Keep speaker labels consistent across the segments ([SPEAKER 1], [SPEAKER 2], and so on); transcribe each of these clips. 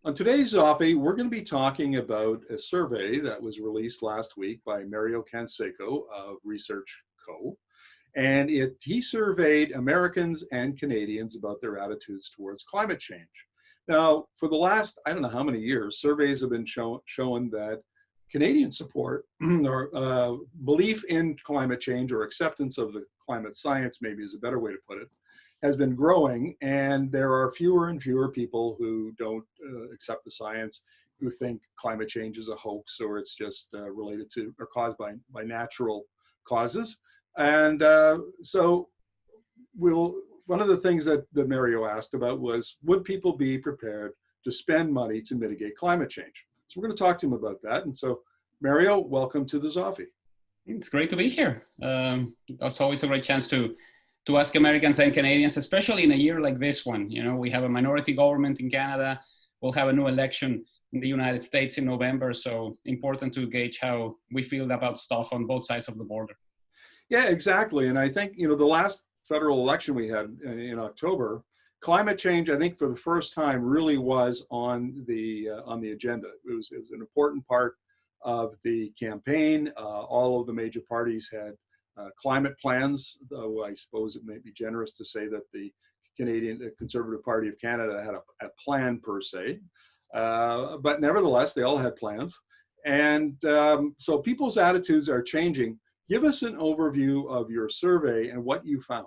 [SPEAKER 1] On today's Zoffy, we're going to be talking about a survey that was released last week by Mario Canseco of Research Co. And he surveyed Americans and Canadians about their attitudes towards climate change. Now, for the last, I don't know how many years, surveys have been showing that Canadian support or belief in climate change or acceptance of the climate science, maybe is a better way to put it, has been growing, and there are fewer and fewer people who don't accept the science, who think climate change is a hoax or it's just related to or caused by natural causes. And so one of the things that Mario asked about was, would people be prepared to spend money to mitigate climate change? So we're going to talk to him about that. And so, Mario, welcome to the Zoffy.
[SPEAKER 2] It's great to be here. That's always a great chance to ask Americans and Canadians, especially in a year like this one. You know, we have a minority government in Canada. We'll have a new election in the United States in November. So important to gauge how we feel about stuff on both sides of the border.
[SPEAKER 1] Yeah, exactly. And I think, you know, the last federal election we had in October, climate change, I think for the first time really was on the agenda. It was an important part of the campaign. All of the major parties had climate plans, though I suppose it may be generous to say that the Conservative Party of Canada had a plan per se. But nevertheless, they all had plans. And so people's attitudes are changing. Give us an overview of your survey and what you found.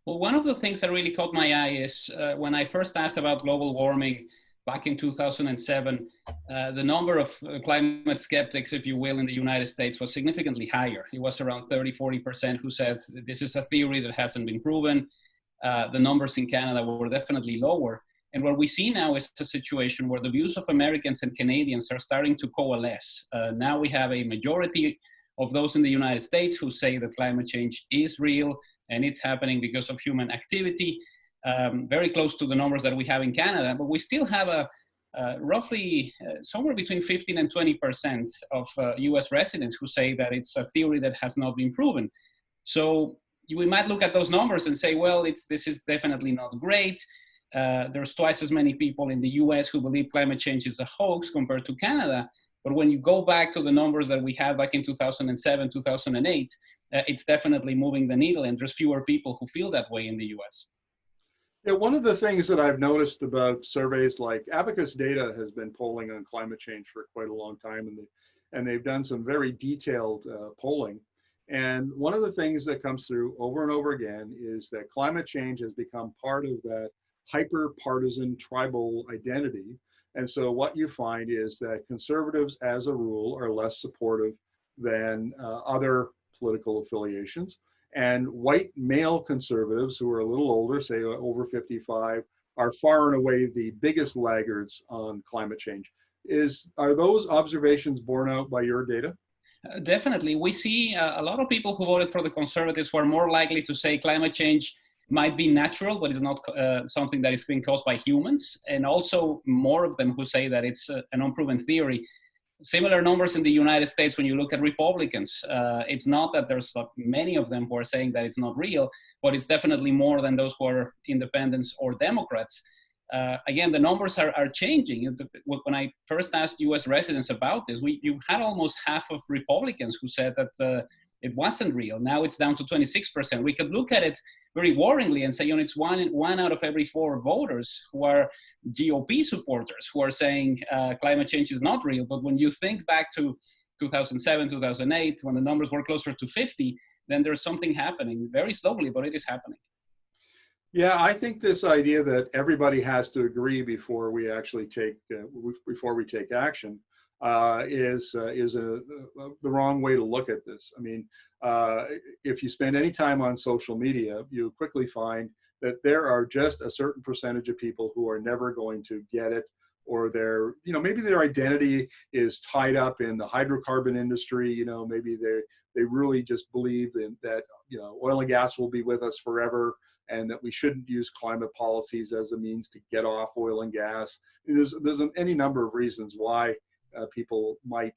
[SPEAKER 2] Well, one of the things that really caught my eye is when I first asked about global warming back in 2007, the number of climate skeptics, if you will, in the United States was significantly higher. It was around 30–40% who said this is a theory that hasn't been proven. The numbers in Canada were definitely lower. And what we see now is a situation where the views of Americans and Canadians are starting to coalesce. Now we have a majority of those in the United States who say that climate change is real and it's happening because of human activity, very close to the numbers that we have in Canada, but we still have a roughly somewhere between 15 and 20% of US residents who say that it's a theory that has not been proven. So we might look at those numbers and say, well, this is definitely not great. There's twice as many people in the US who believe climate change is a hoax compared to Canada. But when you go back to the numbers that we had back in 2007, 2008, it's definitely moving the needle, and there's fewer people who feel that way in the US.
[SPEAKER 1] Yeah, one of the things that I've noticed about surveys like Abacus Data has been polling on climate change for quite a long time, and they've done some very detailed polling. And one of the things that comes through over and over again is that climate change has become part of that hyper-partisan tribal identity. And so what you find is that conservatives, as a rule, are less supportive than other political affiliations. And white male conservatives who are a little older, say over 55, are far and away the biggest laggards on climate change. Are those observations borne out by your data?
[SPEAKER 2] Definitely. We see a lot of people who voted for the conservatives who are more likely to say climate change might be natural, but it's not something that is being caused by humans. And also more of them who say that it's an unproven theory. Similar numbers in the United States when you look at Republicans. It's not that there's many of them who are saying that it's not real, but it's definitely more than those who are independents or Democrats. Again, the numbers are changing. When I first asked US residents about this, you had almost half of Republicans who said that it wasn't real. Now it's down to 26%. We could look at it very worryingly and say, you know, it's one out of every 4 voters who are GOP supporters who are saying climate change is not real. But when you think back to 2007, 2008, when the numbers were closer to 50, then there's something happening very slowly, but it is happening.
[SPEAKER 1] Yeah, I think this idea that everybody has to agree before we actually take action is the wrong way to look at this. I mean, if you spend any time on social media, you quickly find that there are just a certain percentage of people who are never going to get it, or maybe their identity is tied up in the hydrocarbon industry. Maybe they really just believe that oil and gas will be with us forever, and that we shouldn't use climate policies as a means to get off oil and gas. There's any number of reasons why people might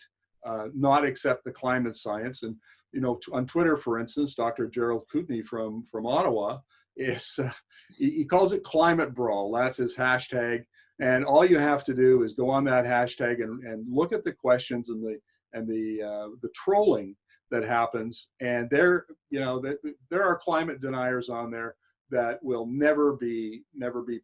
[SPEAKER 1] not accept the climate science. And on Twitter, for instance, Dr. Gerald Kootenai from Ottawa he calls it climate brawl. That's his hashtag. And all you have to do is go on that hashtag and look at the questions and the trolling that happens. And there are climate deniers on there that will never be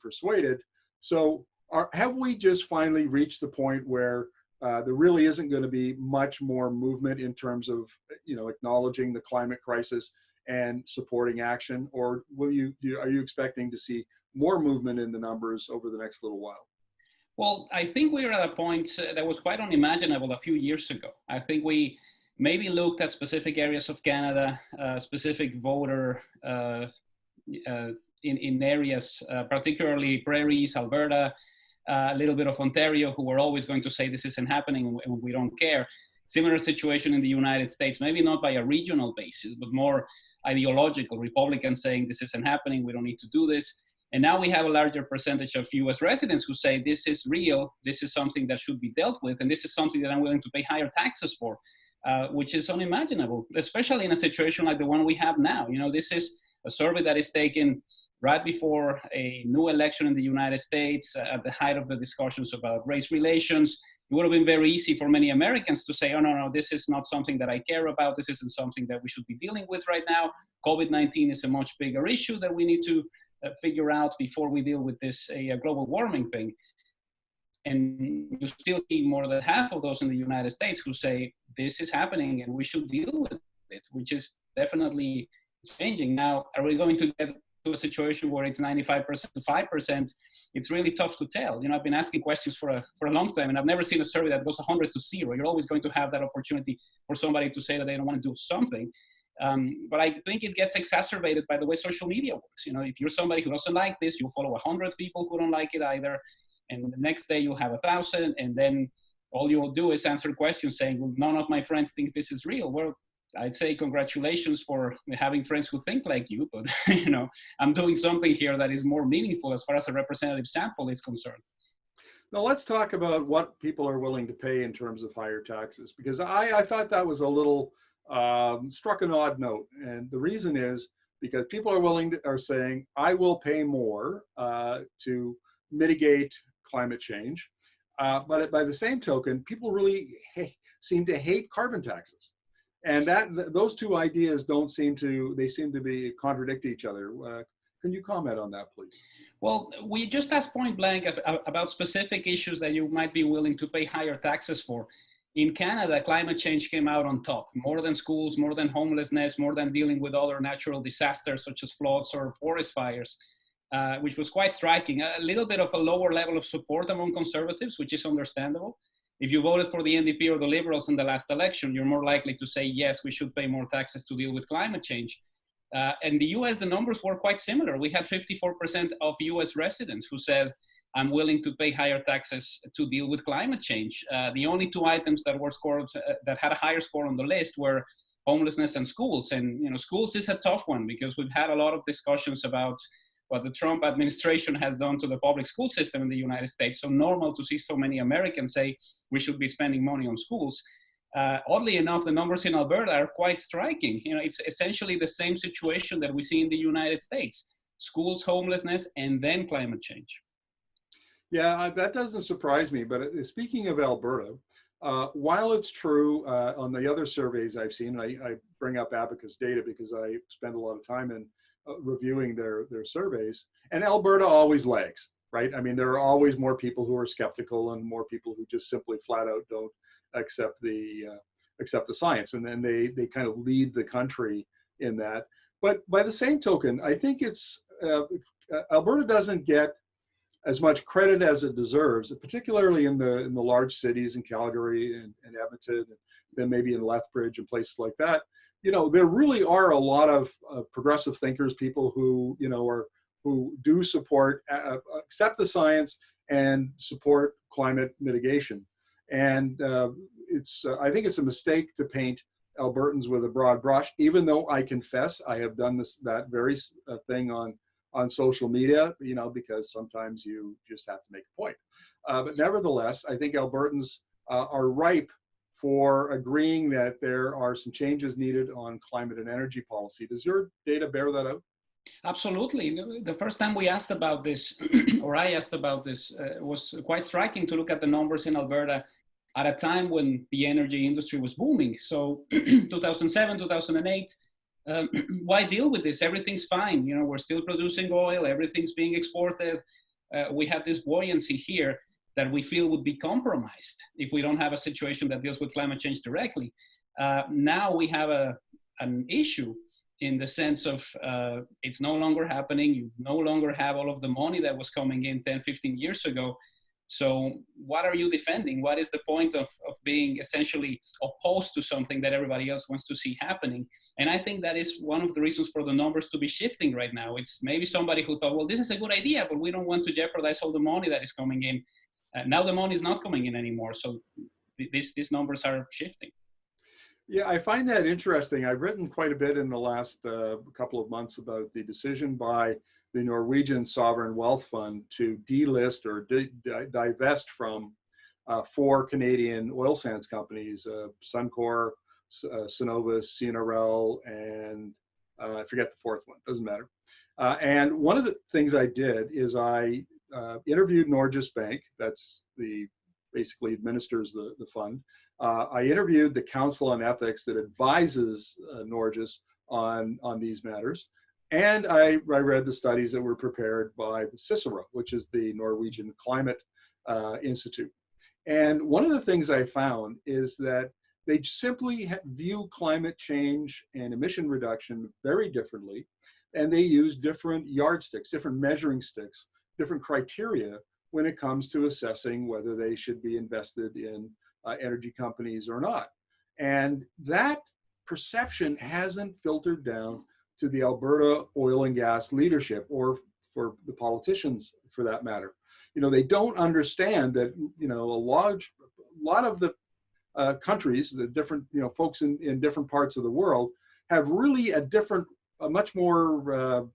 [SPEAKER 1] persuaded. So have we just finally reached the point where there really isn't going to be much more movement in terms of acknowledging the climate crisis and supporting action, or are you expecting to see more movement in the numbers over the next little while?
[SPEAKER 2] Well, I think we are at a point that was quite unimaginable a few years ago. I think we maybe looked at specific areas of Canada, specific voter in areas, particularly prairies, Alberta, a little bit of Ontario, who were always going to say this isn't happening and we don't care. Similar situation in the United States, maybe not by a regional basis, but more ideological, Republicans saying this isn't happening, we don't need to do this. And now we have a larger percentage of US residents who say this is real, this is something that should be dealt with, and this is something that I'm willing to pay higher taxes for, which is unimaginable, especially in a situation like the one we have now. This is a survey that is taken right before a new election in the United States, at the height of the discussions about race relations. It would have been very easy for many Americans to say, oh, no, this is not something that I care about. This isn't something that we should be dealing with right now. COVID-19 is a much bigger issue that we need to figure out before we deal with this global warming thing. And you still see more than half of those in the United States who say this is happening and we should deal with it, which is definitely changing. Now, are we going to get to a situation where it's 95% to 5%? It's really tough to tell. I've been asking questions for a long time, and I've never seen a survey that goes 100 to 0. You're always going to have that opportunity for somebody to say that they don't want to do something. But I think it gets exacerbated by the way social media works. If you're somebody who doesn't like this, you'll follow 100 people who don't like it either. And the next day you'll have 1,000. And then all you'll do is answer questions saying, well, none of my friends think this is real. Well, I'd say congratulations for having friends who think like you, but I'm doing something here that is more meaningful as far as a representative sample is concerned.
[SPEAKER 1] Now let's talk about what people are willing to pay in terms of higher taxes, because I thought that was a little struck an odd note. And the reason is because people are saying, I will pay more to mitigate climate change. But by the same token, people really seem to hate carbon taxes. And those two ideas seem to be contradict each other. Can you comment on that, please?
[SPEAKER 2] Well, we just asked point blank about specific issues that you might be willing to pay higher taxes for. In Canada, climate change came out on top, more than schools, more than homelessness, more than dealing with other natural disasters such as floods or forest fires, which was quite striking. A little bit of a lower level of support among conservatives, which is understandable. If you voted for the NDP or the Liberals in the last election, you're more likely to say, yes, we should pay more taxes to deal with climate change. In the US, the numbers were quite similar. We had 54% of US residents who said, I'm willing to pay higher taxes to deal with climate change. The only two items that were scored, that had a higher score on the list were homelessness and schools. And schools is a tough one because we've had a lot of discussions about what the Trump administration has done to the public school system in the United States. So normal to see so many Americans say we should be spending money on schools. Oddly enough, the numbers in Alberta are quite striking. It's essentially the same situation that we see in the United States: schools, homelessness, and then climate change.
[SPEAKER 1] Yeah, that doesn't surprise me. But speaking of Alberta, while it's true on the other surveys I've seen, I bring up Abacus data because I spend a lot of time in reviewing their surveys, and Alberta always lags, right? I mean, there are always more people who are skeptical and more people who just simply flat out don't accept the science, and then they kind of lead the country in that. But by the same token, I think it's Alberta doesn't get as much credit as it deserves, particularly in the large cities in Calgary and Edmonton, and then maybe in Lethbridge and places like that. There really are a lot of progressive thinkers, people who who do support, accept the science and support climate mitigation. And I think it's a mistake to paint Albertans with a broad brush, even though I confess I have done that very thing on social media, because sometimes you just have to make a point. But nevertheless, I think Albertans are ripe for agreeing that there are some changes needed on climate and energy policy. Does your data bear that out?
[SPEAKER 2] Absolutely. The first time we asked about this, or I asked about this, was quite striking to look at the numbers in Alberta at a time when the energy industry was booming. So 2007, 2008, why deal with this? Everything's fine. You know, we're still producing oil, everything's being exported. We have this buoyancy here that we feel would be compromised if we don't have a situation that deals with climate change directly. Now we have an issue in the sense of it's no longer happening. You no longer have all of the money that was coming in 10, 15 years ago. So what are you defending? What is the point of being essentially opposed to something that everybody else wants to see happening? And I think that is one of the reasons for the numbers to be shifting right now. It's maybe somebody who thought, well, this is a good idea, but we don't want to jeopardize all the money that is coming in. Now the money is not coming in anymore. So these numbers are shifting.
[SPEAKER 1] Yeah, I find that interesting. I've written quite a bit in the last couple of months about the decision by the Norwegian Sovereign Wealth Fund to delist or divest from 4 Canadian oil sands companies, Suncor, Cenovus, CNRL, and I forget the fourth one, doesn't matter. And one of the things I did is I interviewed Norges Bank, that's the basically administers the fund. I interviewed the Council on Ethics that advises Norges on these matters. And I read the studies that were prepared by the CICERO, which is the Norwegian Climate Institute. And one of the things I found is that they simply view climate change and emission reduction very differently. And they use different yardsticks, different measuring sticks, different criteria when it comes to assessing whether they should be invested in energy companies or not. And that perception hasn't filtered down to the Alberta oil and gas leadership, or for the politicians for that matter. You know, they don't understand that, you know, a lot of the countries, the different, you know, folks in different parts of the world have really a much more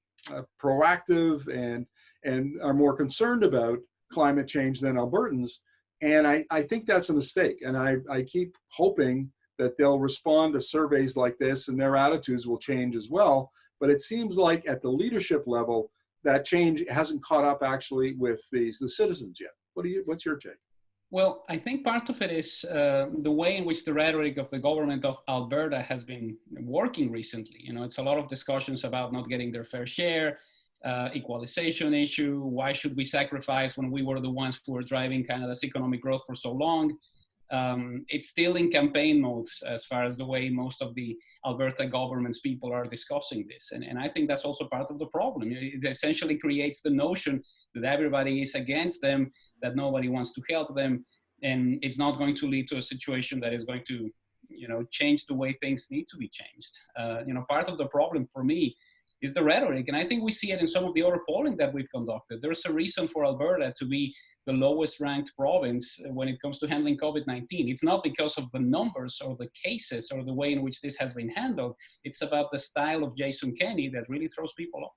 [SPEAKER 1] proactive and are more concerned about climate change than Albertans. And I think that's a mistake. And I keep hoping that they'll respond to surveys like this and their attitudes will change as well. But it seems like at the leadership level, that change hasn't caught up actually with the citizens yet. What's your take?
[SPEAKER 2] Well, I think part of it is the way in which the rhetoric of the government of Alberta has been working recently. You know, it's a lot of discussions about not getting their fair share, equalization issue. Why should we sacrifice when we were the ones who were driving Canada's economic growth for so long? It's still in campaign mode as far as the way most of the Alberta government's people are discussing this. And I think that's also part of the problem. It essentially creates the notion that everybody is against them, that nobody wants to help them. And it's not going to lead to a situation that is going to, you know, change the way things need to be changed. You know, part of the problem for me is the rhetoric. And I think we see it in some of the other polling that we've conducted. There's a reason for Alberta to be the lowest ranked province when it comes to handling COVID-19. It's not because of the numbers or the cases or the way in which this has been handled. It's about the style of Jason Kenney that really throws people off.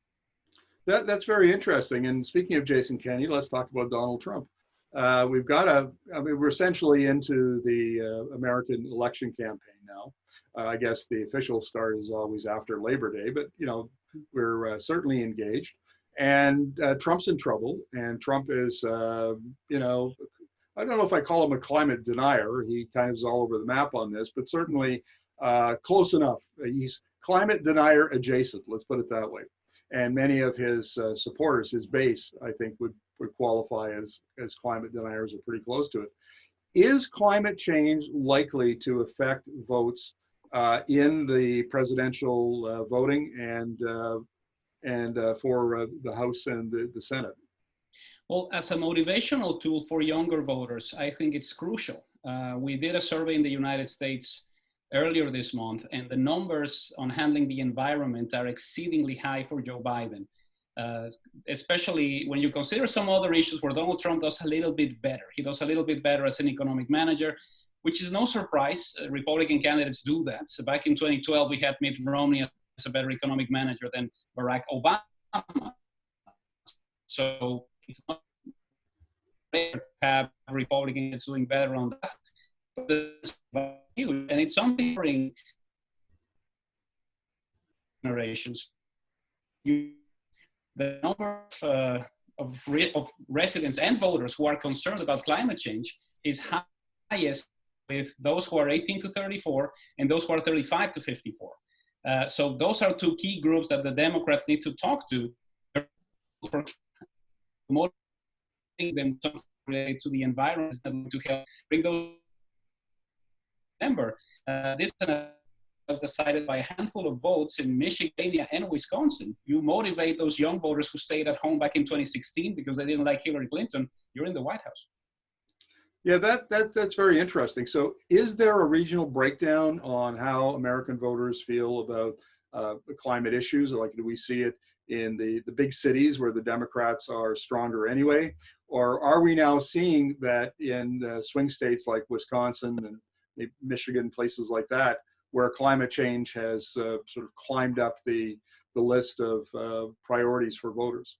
[SPEAKER 1] That's very interesting. And speaking of Jason Kenney, let's talk about Donald Trump. We're essentially into the American election campaign now. I guess the official start is always after Labor Day, but you know, we're certainly engaged. And Trump's in trouble, and Trump is, you know, I don't know if I call him a climate denier. He kind of is all over the map on this, but certainly close enough. He's climate denier adjacent, let's put it that way. And many of his supporters, his base, I think would qualify as climate deniers, or pretty close to it. Is climate change likely to affect votes in the presidential voting and for the House and the Senate?
[SPEAKER 2] Well, as a motivational tool for younger voters, I think it's crucial. We did a survey in the United States earlier this month, and the numbers on handling the environment are exceedingly high for Joe Biden, especially when you consider some other issues where Donald Trump does a little bit better. He does a little bit better as an economic manager, which is no surprise. Republican candidates do that. So back in 2012, we had Mitt Romney as a better economic manager than Barack Obama. So it's not rare to have Republicans doing better on that. And it's something for generations. You the number of residents and voters who are concerned about climate change is highest with those who are 18 to 34 and those who are 35 to 54. So those are two key groups that the Democrats need to talk to, motivating them related to the environment to help bring those. Remember, this was decided by a handful of votes in Michigan and Wisconsin. You motivate those young voters who stayed at home back in 2016 because they didn't like Hillary Clinton. You're in the White House.
[SPEAKER 1] Yeah, that's very interesting. So is there a regional breakdown on how American voters feel about climate issues? Like, do we see it in the big cities where the Democrats are stronger anyway? Or are we now seeing that in swing states like Wisconsin and maybe Michigan, places like that, where climate change has sort of climbed up the list of priorities for voters?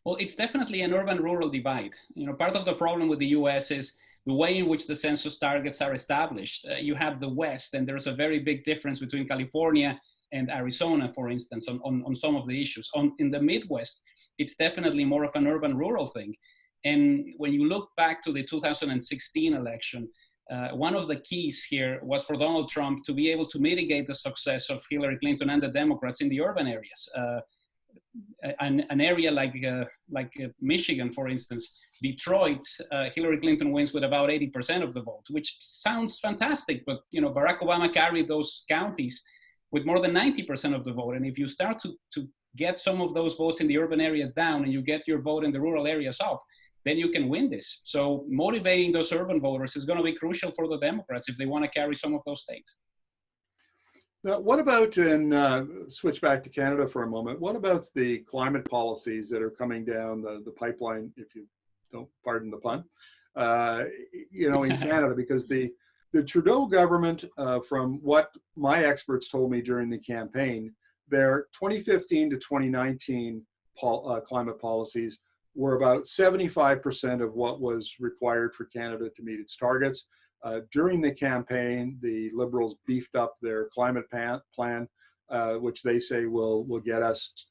[SPEAKER 2] Well, it's definitely an urban-rural divide. You know, part of the problem with the U.S. is the way in which the census targets are established. You have the West, and there's a very big difference between California and Arizona, for instance, on some of the issues. In the Midwest, it's definitely more of an urban-rural thing. And when you look back to the 2016 election, one of the keys here was for Donald Trump to be able to mitigate the success of Hillary Clinton and the Democrats in the urban areas. An area like Michigan, for instance, Detroit, Hillary Clinton wins with about 80% of the vote, which sounds fantastic. But you know, Barack Obama carried those counties with more than 90% of the vote. And if you start to get some of those votes in the urban areas down and you get your vote in the rural areas up, then you can win this. So motivating those urban voters is going to be crucial for the Democrats if they want to carry some of those states.
[SPEAKER 1] Now, what about, and switch back to Canada for a moment, what about the climate policies that are coming down the pipeline, if you don't pardon the pun, you know, in Canada? Because the Trudeau government, from what my experts told me during the campaign, their 2015 to 2019 climate policies were about 75% of what was required for Canada to meet its targets. During the campaign, the Liberals beefed up their climate plan, which they say will get us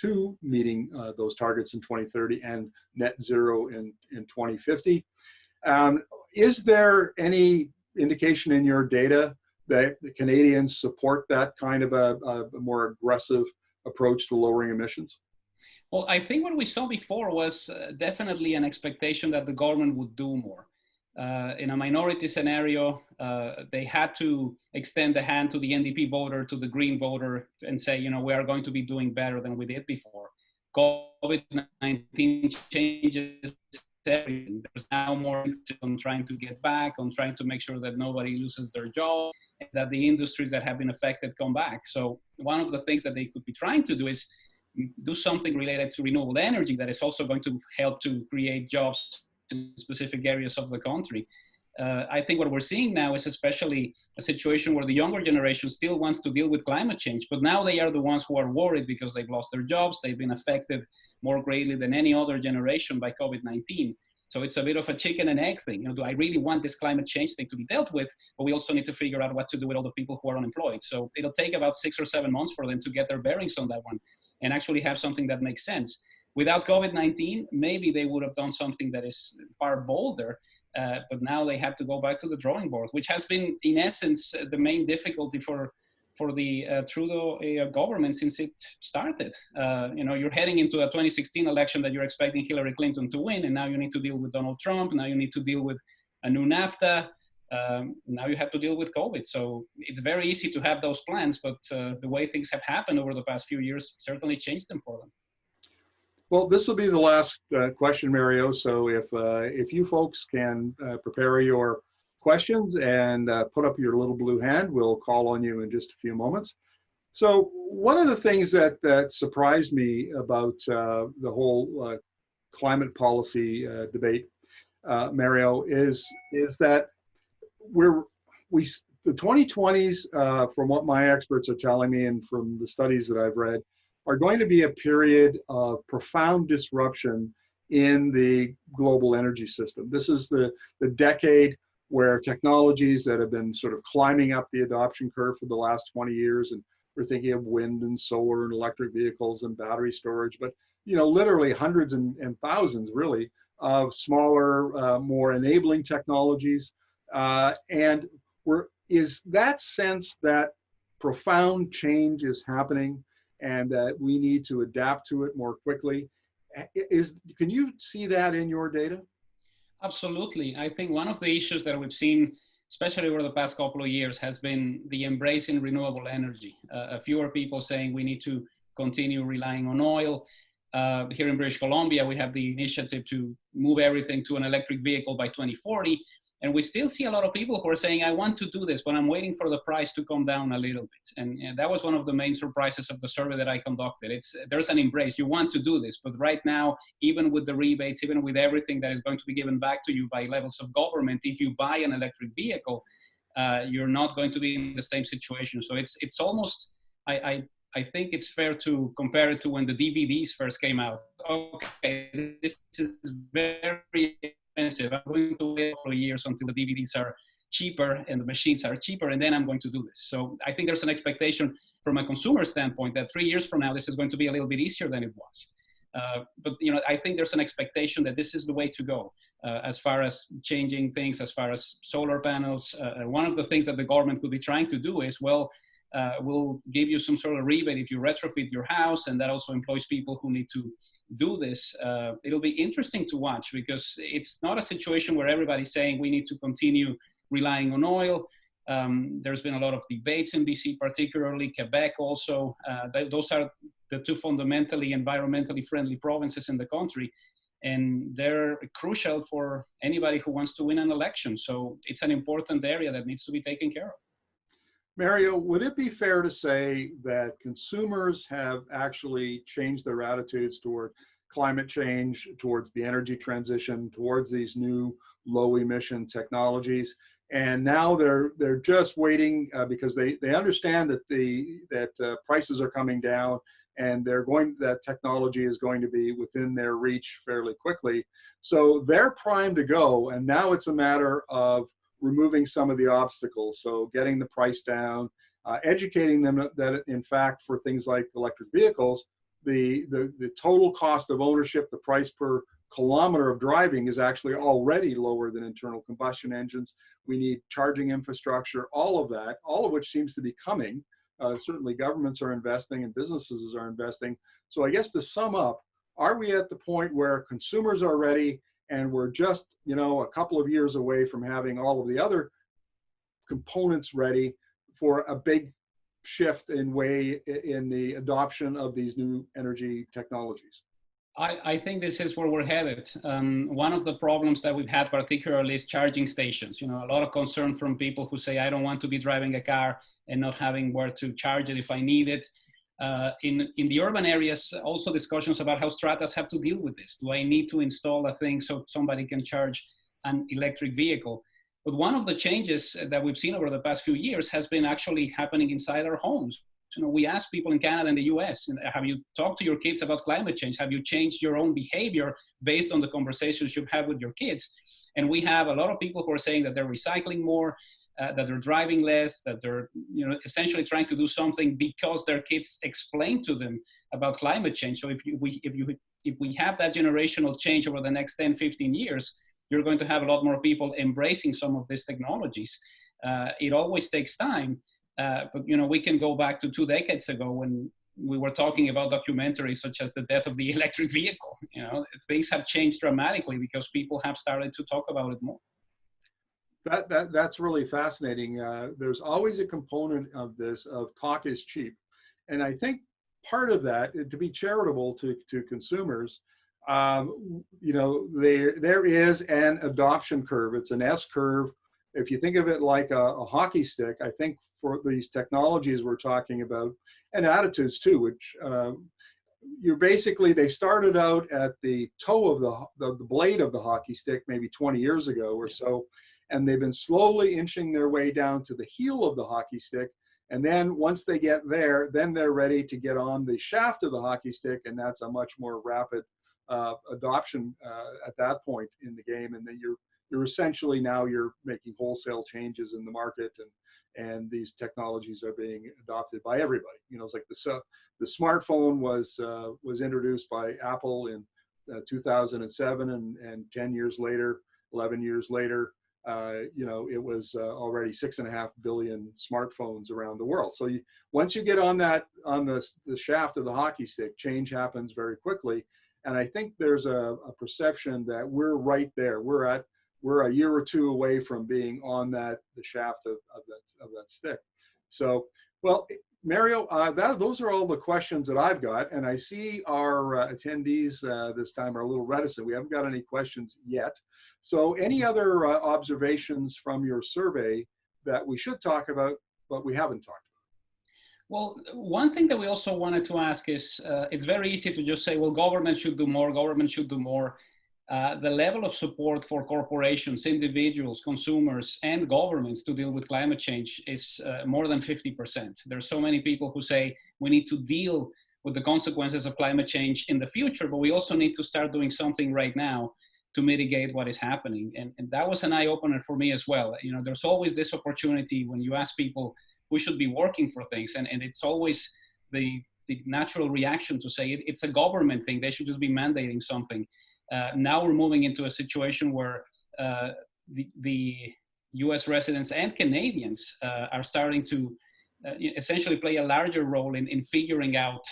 [SPEAKER 1] to meeting those targets in 2030 and net zero in 2050. Is there any indication in your data that the Canadians support that kind of a more aggressive approach to lowering emissions?
[SPEAKER 2] Well, I think what we saw before was definitely an expectation that the government would do more. In a minority scenario, they had to extend the hand to the NDP voter, to the Green voter, and say, you know, we are going to be doing better than we did before. COVID-19 changes everything. There's now more on trying to get back, on trying to make sure that nobody loses their job, and that the industries that have been affected come back. So one of the things that they could be trying to do is do something related to renewable energy that is also going to help to create jobs in specific areas of the country. I think what we're seeing now is especially a situation where the younger generation still wants to deal with climate change, but now they are the ones who are worried because they've lost their jobs, they've been affected more greatly than any other generation by COVID-19. So it's a bit of a chicken and egg thing. You know, do I really want this climate change thing to be dealt with? But we also need to figure out what to do with all the people who are unemployed. So it'll take about 6 or 7 months for them to get their bearings on that one and actually have something that makes sense. Without COVID-19, maybe they would have done something that is far bolder, but now they have to go back to the drawing board, which has been, in essence, the main difficulty for the Trudeau government since it started. You know, you're heading into a 2016 election that you're expecting Hillary Clinton to win, and now you need to deal with Donald Trump, now you need to deal with a new NAFTA, now you have to deal with COVID. So it's very easy to have those plans, but the way things have happened over the past few years certainly changed them for them.
[SPEAKER 1] Well, this will be the last question, Mario. So if you folks can prepare your questions and put up your little blue hand, we'll call on you in just a few moments. So one of the things that surprised me about the whole climate policy debate, Mario, is that the 2020s, from what my experts are telling me and from the studies that I've read, are going to be a period of profound disruption in the global energy system. This is the decade where technologies that have been sort of climbing up the adoption curve for the last 20 years and we're thinking of wind and solar and electric vehicles and battery storage, but literally hundreds and thousands really of smaller, more enabling technologies. And is that sense that profound change is happening and that we need to adapt to it more quickly? Can you see that in your data?
[SPEAKER 2] Absolutely. I think one of the issues that we've seen, especially over the past couple of years, has been the embracing renewable energy. Fewer people saying we need to continue relying on oil. Here in British Columbia, we have the initiative to move everything to an electric vehicle by 2040. And we still see a lot of people who are saying, I want to do this, but I'm waiting for the price to come down a little bit. And that was one of the main surprises of the survey that I conducted. There's an embrace. You want to do this, but right now, even with the rebates, even with everything that is going to be given back to you by levels of government, if you buy an electric vehicle, you're not going to be in the same situation. So it's almost, I think it's fair to compare it to when the DVDs first came out. Okay, this is very expensive. I'm going to wait for years until the DVDs are cheaper and the machines are cheaper, and then I'm going to do this. So I think there's an expectation from a consumer standpoint that 3 years from now, this is going to be a little bit easier than it was. But I think there's an expectation that this is the way to go as far as changing things, as far as solar panels. One of the things that the government could be trying to do is, we'll give you some sort of rebate if you retrofit your house, and that also employs people who need to do this. It'll be interesting to watch because it's not a situation where everybody's saying we need to continue relying on oil. There's been a lot of debates in BC, particularly Quebec also. Those are the two fundamentally environmentally friendly provinces in the country, and they're crucial for anybody who wants to win an election. So it's an important area that needs to be taken care of.
[SPEAKER 1] Mario, would it be fair to say that consumers have actually changed their attitudes toward climate change, towards the energy transition, towards these new low emission technologies, and now they're just waiting because they understand that prices are coming down and that technology is going to be within their reach fairly quickly. So they're primed to go, and now it's a matter of removing some of the obstacles. So getting the price down, educating them that in fact for things like electric vehicles, the total cost of ownership, the price per kilometer of driving is actually already lower than internal combustion engines. We need charging infrastructure, all of that, all of which seems to be coming. Certainly governments are investing and businesses are investing. So I guess to sum up, are we at the point where consumers are ready and we're just, a couple of years away from having all of the other components ready for a big shift in the adoption of these new energy technologies?
[SPEAKER 2] I think this is where we're headed. One of the problems that we've had particularly is charging stations. A lot of concern from people who say, I don't want to be driving a car and not having where to charge it if I need it. In the urban areas, also discussions about how stratas have to deal with this. Do I need to install a thing so somebody can charge an electric vehicle? But one of the changes that we've seen over the past few years has been actually happening inside our homes. We ask people in Canada and the US, have you talked to your kids about climate change? Have you changed your own behavior based on the conversations you've had with your kids? And we have a lot of people who are saying that they're recycling more, that they're driving less, that they're essentially trying to do something because their kids explain to them about climate change. So if we have that generational change over the next 10, 15 years, you're going to have a lot more people embracing some of these technologies. It always takes time, but we can go back to 2 decades ago when we were talking about documentaries such as The Death of the Electric Vehicle. Things have changed dramatically because people have started to talk about it more.
[SPEAKER 1] That's really fascinating. There's always a component of this of talk is cheap. And I think part of that, to be charitable to consumers, there is an adoption curve. It's an S curve. If you think of it like a hockey stick, I think for these technologies we're talking about, and attitudes too, which they started out at the toe of the blade of the hockey stick maybe 20 years ago or so, and they've been slowly inching their way down to the heel of the hockey stick. And then once they get there, then they're ready to get on the shaft of the hockey stick, and that's a much more rapid adoption at that point in the game. And then you're essentially now you're making wholesale changes in the market, and these technologies are being adopted by everybody. You know, it's like the smartphone was introduced by Apple in 2007, and 10 years later, 11 years later, you know, it was already 6.5 billion smartphones around the world. So once you get on the shaft of the hockey stick, change happens very quickly. And I think there's a perception that we're right there. We're a year or two away from being on the shaft of that stick. So, well, Mario, those are all the questions that I've got, and I see our attendees this time are a little reticent. We haven't got any questions yet. So any other observations from your survey that we should talk about, but we haven't talked about?
[SPEAKER 2] Well, one thing that we also wanted to ask is, it's very easy to just say, well, government should do more, government should do more. The level of support for corporations, individuals, consumers, and governments to deal with climate change is more than 50%. There's so many people who say we need to deal with the consequences of climate change in the future, but we also need to start doing something right now to mitigate what is happening. And that was an eye-opener for me as well. You know, there's always this opportunity when you ask people who should be working for things, and it's always the natural reaction to say it's a government thing, they should just be mandating something. Now we're moving into a situation where the US residents and Canadians are starting to essentially play a larger role in figuring out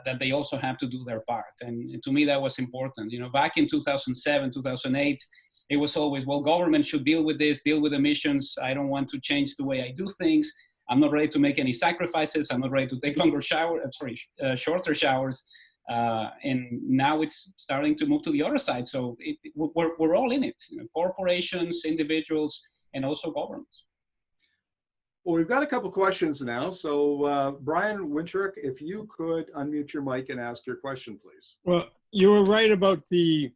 [SPEAKER 2] that they also have to do their part. And to me, that was important. You know, back in 2007, 2008, it was always, well, government should deal with this, deal with emissions. I don't want to change the way I do things. I'm not ready to make any sacrifices. I'm not ready to take shorter showers. And now it's starting to move to the other side. So we're all in it, you know, corporations, individuals, and also governments.
[SPEAKER 1] Well, we've got a couple questions now. So Brian Wincherick, if you could unmute your mic and ask your question, please.
[SPEAKER 3] Well, you were right about the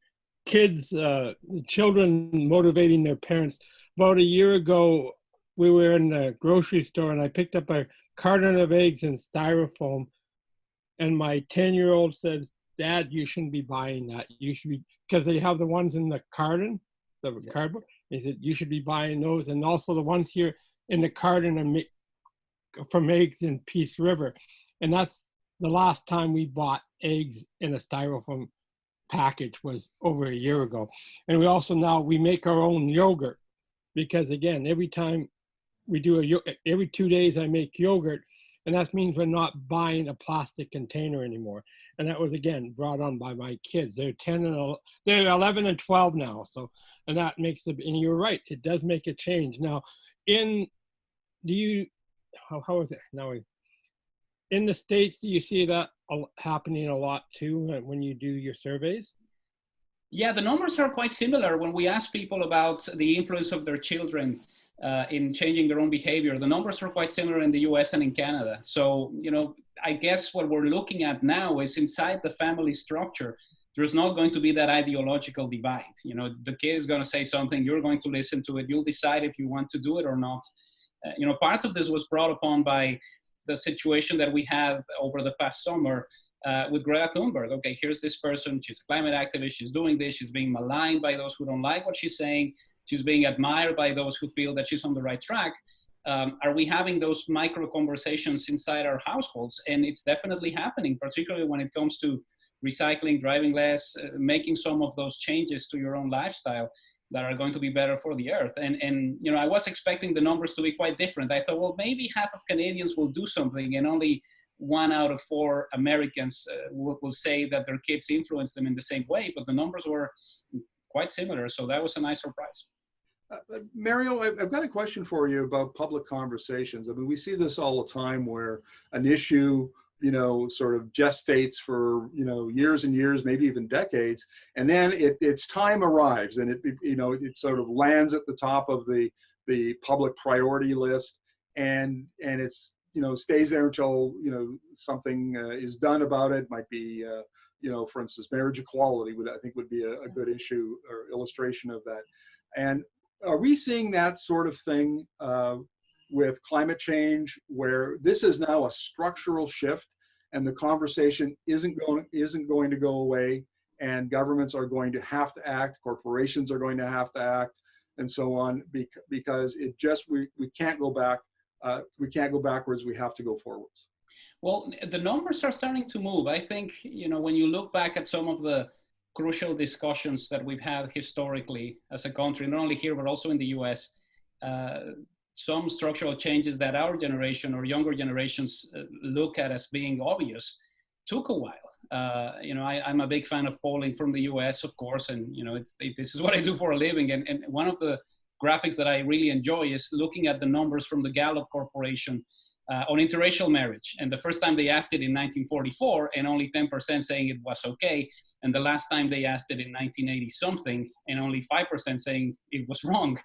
[SPEAKER 3] kids, the children motivating their parents. About a year ago, we were in the grocery store and I picked up a carton of eggs in styrofoam. And my 10-year-old said, Dad, you shouldn't be buying that. You should be, because they have the ones in the carton, the cardboard. He said, you should be buying those. And also the ones here in the carton from eggs in Peace River. And that's the last time we bought eggs in a styrofoam package was over a year ago. And we also now, we make our own yogurt because again, every time we do every 2 days I make yogurt. And that means we're not buying a plastic container anymore. And that was, again, brought on by my kids. They're 11 and 12 now. So, and that makes and you're right, it does make a change. Now, how is it now? In the States, do you see that happening a lot too when you do your surveys?
[SPEAKER 2] Yeah, the numbers are quite similar. When we ask people about the influence of their children in changing their own behavior, the numbers are quite similar in the US and in Canada. So, you know, I guess what we're looking at now is inside the family structure, there's not going to be that ideological divide. You know, the kid is going to say something, you're going to listen to it, you'll decide if you want to do it or not. You know, part of this was brought upon by the situation that we had over the past summer with Greta Thunberg. Okay, here's this person, she's a climate activist, she's doing this, she's being maligned by those who don't like what she's saying. She's being admired by those who feel that she's on the right track. Are we having those micro conversations inside our households? And it's definitely happening, particularly when it comes to recycling, driving less, making some of those changes to your own lifestyle that are going to be better for the earth. And you know, I was expecting the numbers to be quite different. I thought, well, maybe half of Canadians will do something and only 1 out of 4 Americans will say that their kids influence them in the same way, but the numbers were quite similar. So that was a nice surprise.
[SPEAKER 1] Mario, I've got a question for you about public conversations. I mean, we see this all the time where an issue, you know, sort of gestates for, you know, years and years, maybe even decades, and then its time arrives and it sort of lands at the top of the public priority list, and it's, you know, stays there until, you know, something is done about it. Might be, you know, for instance, marriage equality I think would be a good issue or illustration of that. And are we seeing that sort of thing with climate change, where this is now a structural shift and the conversation isn't going to go away, and governments are going to have to act, corporations are going to have to act, and so on, because it just, we can't go back. We can't go backwards. We have to go forwards.
[SPEAKER 2] Well, the numbers are starting to move. I think, you know, when you look back at some of the crucial discussions that we've had historically as a country, not only here, but also in the US, some structural changes that our generation or younger generations look at as being obvious took a while. You know, I'm a big fan of polling from the US, of course, and, you know, this is what I do for a living. And one of the graphics that I really enjoy is looking at the numbers from the Gallup Corporation on interracial marriage. And the first time they asked it in 1944, and only 10% saying it was okay. And the last time they asked it in 1980 something, and only 5% saying it was wrong.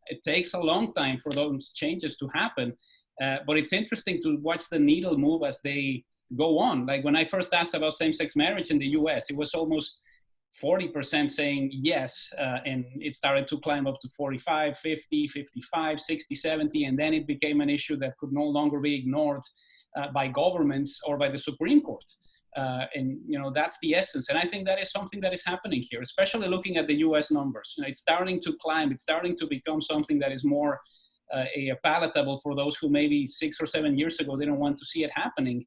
[SPEAKER 2] It takes a long time for those changes to happen. But it's interesting to watch the needle move as they go on. Like when I first asked about same-sex marriage in the US, it was almost 40% saying yes, and it started to climb up to 45, 50, 55, 60, 70, and then it became an issue that could no longer be ignored by governments or by the Supreme Court. And, you know, that's the essence. And I think that is something that is happening here, especially looking at the US numbers. You know, it's starting to climb. It's starting to become something that is more palatable for those who maybe 6 or 7 years ago didn't want to see it happening.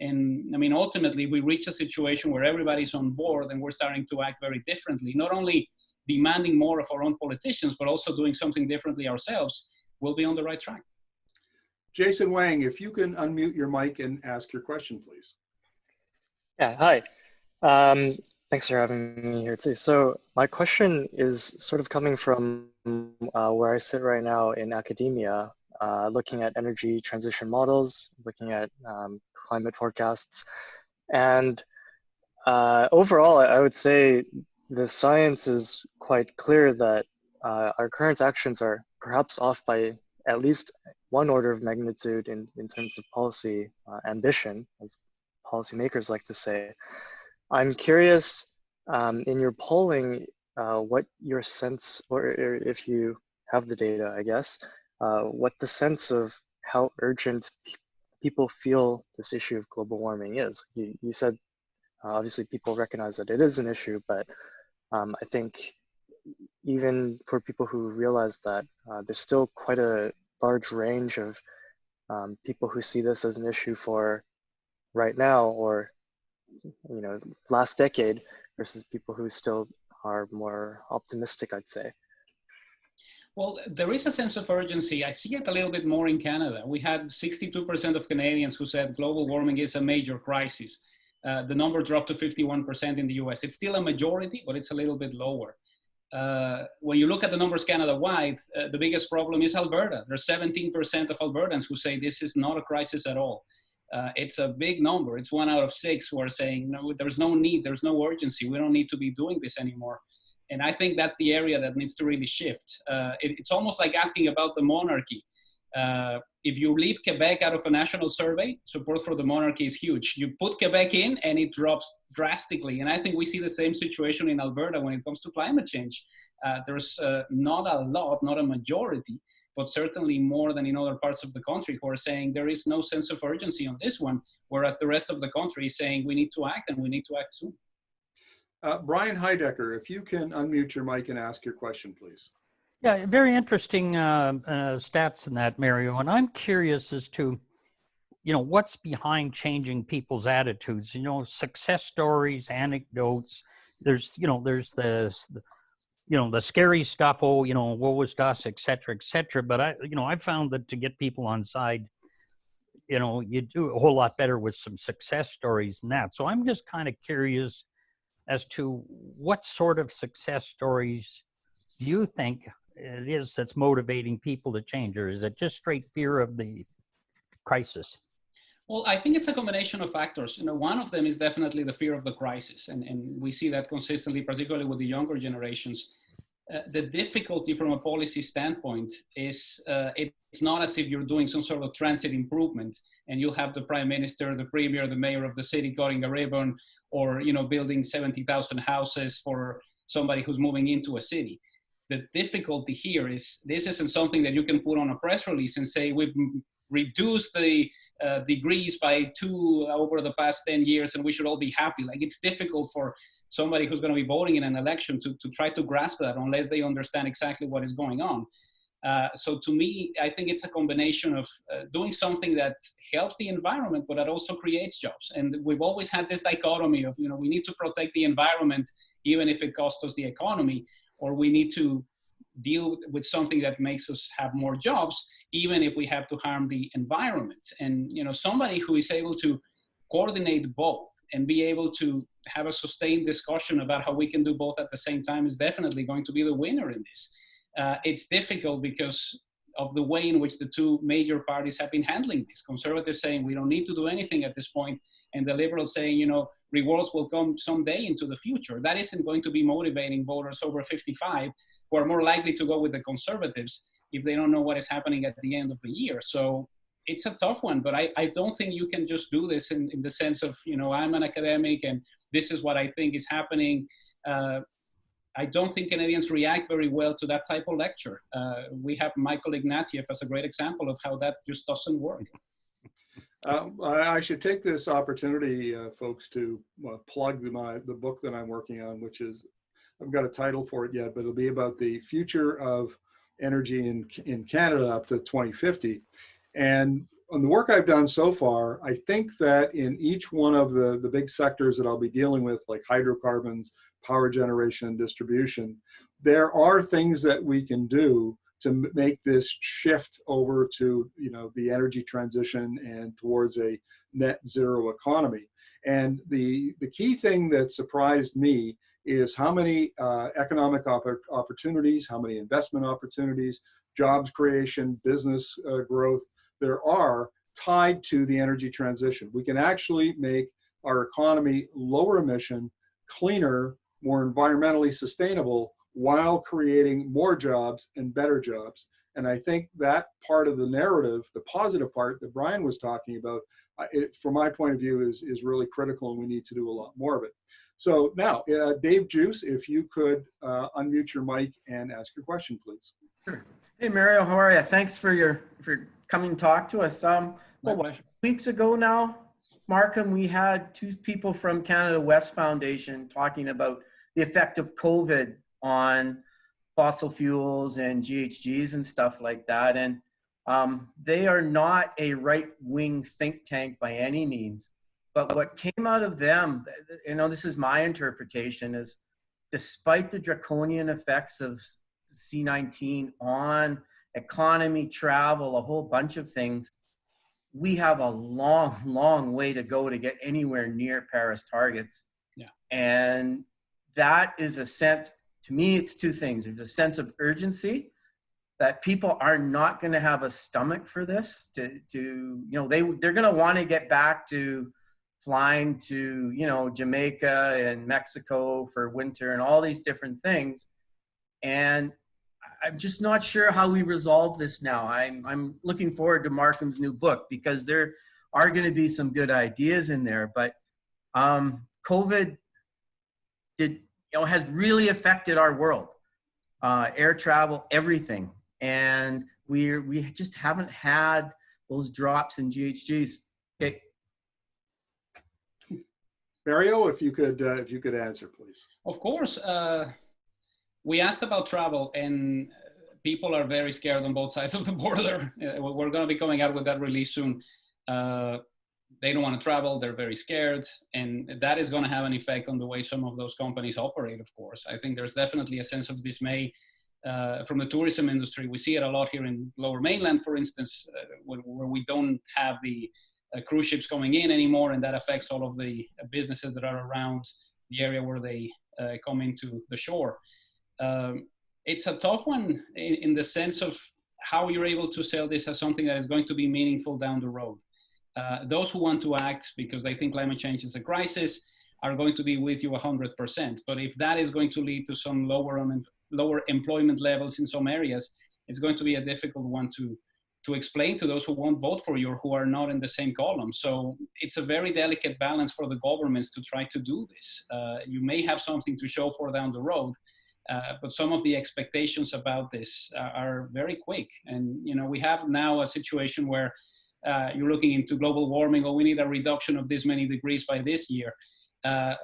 [SPEAKER 2] And I mean, ultimately, we reach a situation where everybody's on board and we're starting to act very differently, not only demanding more of our own politicians, but also doing something differently ourselves. We'll be on the right track.
[SPEAKER 1] Jason Wang, if you can unmute your mic and ask your question, please.
[SPEAKER 4] Yeah, hi. Thanks for having me here too. So my question is sort of coming from where I sit right now in academia, looking at energy transition models, looking at climate forecasts. And overall, I would say the science is quite clear that our current actions are perhaps off by at least one order of magnitude in terms of policy ambition, as policymakers like to say. I'm curious, in your polling, what your sense, or if you have the data, I guess, what the sense of how urgent people feel this issue of global warming is. You said, obviously people recognize that it is an issue, but I think even for people who realize that, there's still quite a large range of people who see this as an issue for right now or, you know, last decade versus people who still are more optimistic, I'd say.
[SPEAKER 2] Well, there is a sense of urgency. I see it a little bit more in Canada. We had 62% of Canadians who said global warming is a major crisis. The number dropped to 51% in the US. It's still a majority, but it's a little bit lower. When you look at the numbers Canada-wide, the biggest problem is Alberta. There's 17% of Albertans who say this is not a crisis at all. It's a big number. It's 1 out of 6 who are saying, no, there's no need, there's no urgency. We don't need to be doing this anymore. And I think that's the area that needs to really shift. It's almost like asking about the monarchy. If you leave Quebec out of a national survey, support for the monarchy is huge. You put Quebec in and it drops drastically. And I think we see the same situation in Alberta when it comes to climate change. There's not a lot, not a majority, but certainly more than in other parts of the country who are saying there is no sense of urgency on this one, whereas the rest of the country is saying we need to act and we need to act soon.
[SPEAKER 1] Brian Heidecker, if you can unmute your mic and ask your question, please.
[SPEAKER 5] Yeah, very interesting stats in that, Mario. And I'm curious as to, you know, what's behind changing people's attitudes, you know, success stories, anecdotes. There's, you know, there's the scary stuff, oh, you know, woe is us, et cetera, et cetera. But I found that to get people on side, you know, you do a whole lot better with some success stories than that. So I'm just kind of curious as to what sort of success stories do you think it is that's motivating people to change, or is it just straight fear of the crisis?
[SPEAKER 2] Well, I think it's a combination of factors. You know, one of them is definitely the fear of the crisis, and we see that consistently, particularly with the younger generations. The difficulty from a policy standpoint is it's not as if you're doing some sort of transit improvement and you'll have the prime minister, the premier, the mayor of the city cutting a ribbon, or, you know, building 70,000 houses for somebody who's moving into a city. The difficulty here is this isn't something that you can put on a press release and say we've reduced the degrees by 2 over the past 10 years and we should all be happy. Like, it's difficult for somebody who's going to be voting in an election to try to grasp that unless they understand exactly what is going on. So to me, I think it's a combination of doing something that helps the environment, but that also creates jobs. And we've always had this dichotomy of, we need to protect the environment, even if it costs us the economy, or we need to deal with something that makes us have more jobs, even if we have to harm the environment. And, somebody who is able to coordinate both and be able to have a sustained discussion about how we can do both at the same time is definitely going to be the winner in this. It's difficult because of the way in which the two major parties have been handling this. Conservatives saying we don't need to do anything at this point, and the Liberals saying, rewards will come someday into the future. That isn't going to be motivating voters over 55 who are more likely to go with the Conservatives if they don't know what is happening at the end of the year. So it's a tough one, but I don't think you can just do this in the sense of, I'm an academic and this is what I think is happening. I don't think Canadians react very well to that type of lecture. We have Michael Ignatieff as a great example of how that just doesn't work.
[SPEAKER 1] I should take this opportunity, folks, to plug the book that I'm working on, which is, I've got a title for it yet, but it'll be about the future of energy in Canada up to 2050. And on the work I've done so far, I think that in each one of the big sectors that I'll be dealing with, like hydrocarbons, power generation and distribution, there are things that we can do to make this shift over to the energy transition and towards a net zero economy. And the key thing that surprised me is how many economic opportunities, how many investment opportunities, jobs creation, business growth there are tied to the energy transition. We can actually make our economy lower emission, cleaner, more environmentally sustainable while creating more jobs and better jobs. And I think that part of the narrative, the positive part that Brian was talking about, from my point of view, is really critical, and we need to do a lot more of it. So now, Dave Juice, if you could unmute your mic and ask your question, please.
[SPEAKER 6] Sure. Hey, Mario, how are you? Thanks for coming to talk to us. Weeks ago now, Markham, we had two people from Canada West Foundation talking about the effect of COVID on fossil fuels and GHGs and stuff like that. And they are not a right-wing think tank by any means. But what came out of them, this is my interpretation, is despite the draconian effects of C-19 on economy, travel, a whole bunch of things, we have a long, long way to go to get anywhere near Paris targets.
[SPEAKER 2] Yeah. And
[SPEAKER 6] that is a sense, to me, it's two things. There's a sense of urgency that people are not going to have a stomach for this. They're going to want to get back to flying to, Jamaica and Mexico for winter and all these different things. And I'm just not sure how we resolve this now. I'm looking forward to Markham's new book because there are going to be some good ideas in there. But COVID has really affected our world, air travel, everything, and we just haven't had those drops in GHGs. Okay.
[SPEAKER 1] Mario, if you could answer, please.
[SPEAKER 2] Of course. We asked about travel, and people are very scared on both sides of the border. We're going to be coming out with that release soon. They don't want to travel. They're very scared. And that is going to have an effect on the way some of those companies operate, of course. I think there's definitely a sense of dismay from the tourism industry. We see it a lot here in Lower Mainland, for instance, where we don't have the cruise ships coming in anymore, and that affects all of the businesses that are around the area where they come into the shore. It's a tough one in the sense of how you're able to sell this as something that is going to be meaningful down the road. Those who want to act because they think climate change is a crisis are going to be with you 100%. But if that is going to lead to some lower employment levels in some areas, it's going to be a difficult one to explain to those who won't vote for you or who are not in the same column. So it's a very delicate balance for the governments to try to do this. You may have something to show for down the road, but some of the expectations about this are very quick. And, we have now a situation where you're looking into global warming, or we need a reduction of this many degrees by this year.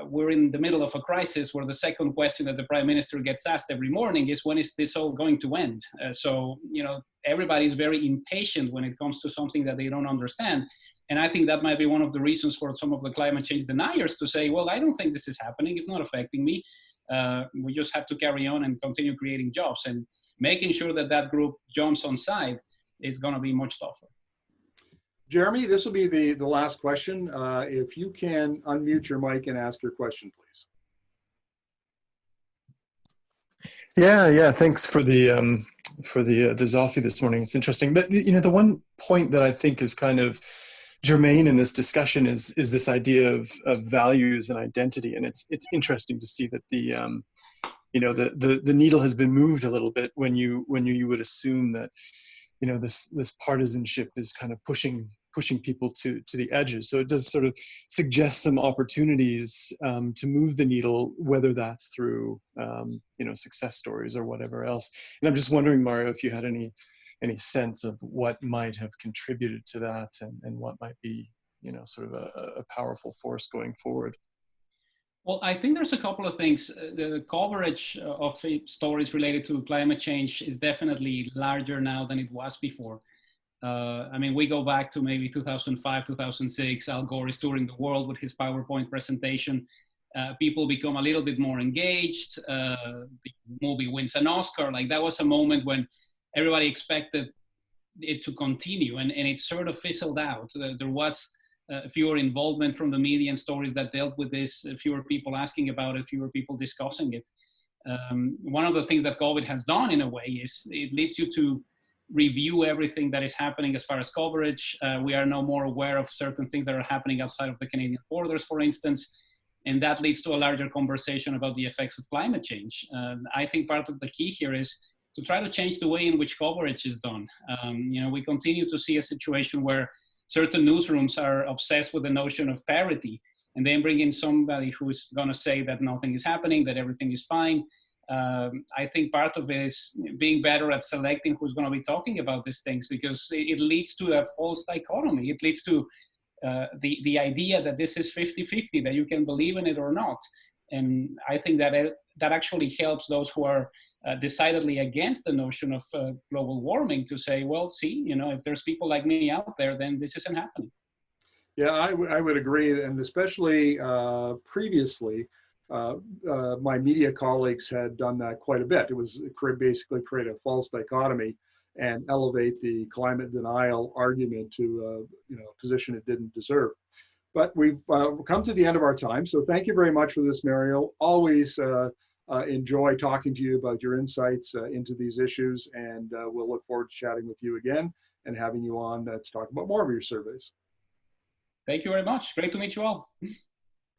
[SPEAKER 2] we're in the middle of a crisis where the second question that the prime minister gets asked every morning is, when is this all going to end? So, you know, everybody's very impatient when it comes to something that they don't understand. And I think that might be one of the reasons for some of the climate change deniers to say, well, I don't think this is happening. It's not affecting me. We just have to carry on and continue creating jobs. And making sure that that group jumps on side is going to be much tougher.
[SPEAKER 1] Jeremy, this will be the last question. If you can unmute your mic and ask your question, please.
[SPEAKER 7] Yeah. Thanks for the Zofie this morning. It's interesting. But you know, the one point that I think is kind of germane in this discussion is this idea of values and identity. And it's interesting to see that the needle has been moved a little bit when you would assume that, you know, this partisanship is kind of pushing people to the edges. So it does sort of suggest some opportunities to move the needle, whether that's through success stories or whatever else. And I'm just wondering, Mario, if you had any sense of what might have contributed to that, and what might be, you know, sort of a powerful force going forward.
[SPEAKER 2] Well, I think there's a couple of things. The coverage of stories related to climate change is definitely larger now than it was before. I mean, we go back to maybe 2005, 2006, Al Gore is touring the world with his PowerPoint presentation. People become a little bit more engaged. The movie wins an Oscar. Like, that was a moment when everybody expected it to continue, and it sort of fizzled out. There was fewer involvement from the media and stories that dealt with this, fewer people asking about it, fewer people discussing it. One of the things that COVID has done in a way is it leads you to review everything that is happening as far as coverage. We are now more aware of certain things that are happening outside of the Canadian borders, for instance, and that leads to a larger conversation about the effects of climate change. I think part of the key here is to try to change the way in which coverage is done. We continue to see a situation where certain newsrooms are obsessed with the notion of parity, and then bring in somebody who's going to say that nothing is happening, that everything is fine. I think part of it is being better at selecting who's going to be talking about these things, because it leads to a false dichotomy. It leads to the idea that this is 50-50, that you can believe in it or not. And I think that that actually helps those who are decidedly against the notion of global warming to say, well, see, you know, if there's people like me out there, then this isn't happening.
[SPEAKER 1] Yeah, I would agree. And especially previously, my media colleagues had done that quite a bit. It was basically create a false dichotomy and elevate the climate denial argument to a position it didn't deserve. But we've come to the end of our time. So thank you very much for this, Mario. Always enjoy talking to you about your insights into these issues, and we'll look forward to chatting with you again and having you on to talk about more of your surveys.
[SPEAKER 2] Thank you very much. Great to meet you all.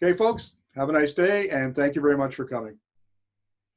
[SPEAKER 1] Okay, folks, have a nice day, and thank you very much for coming.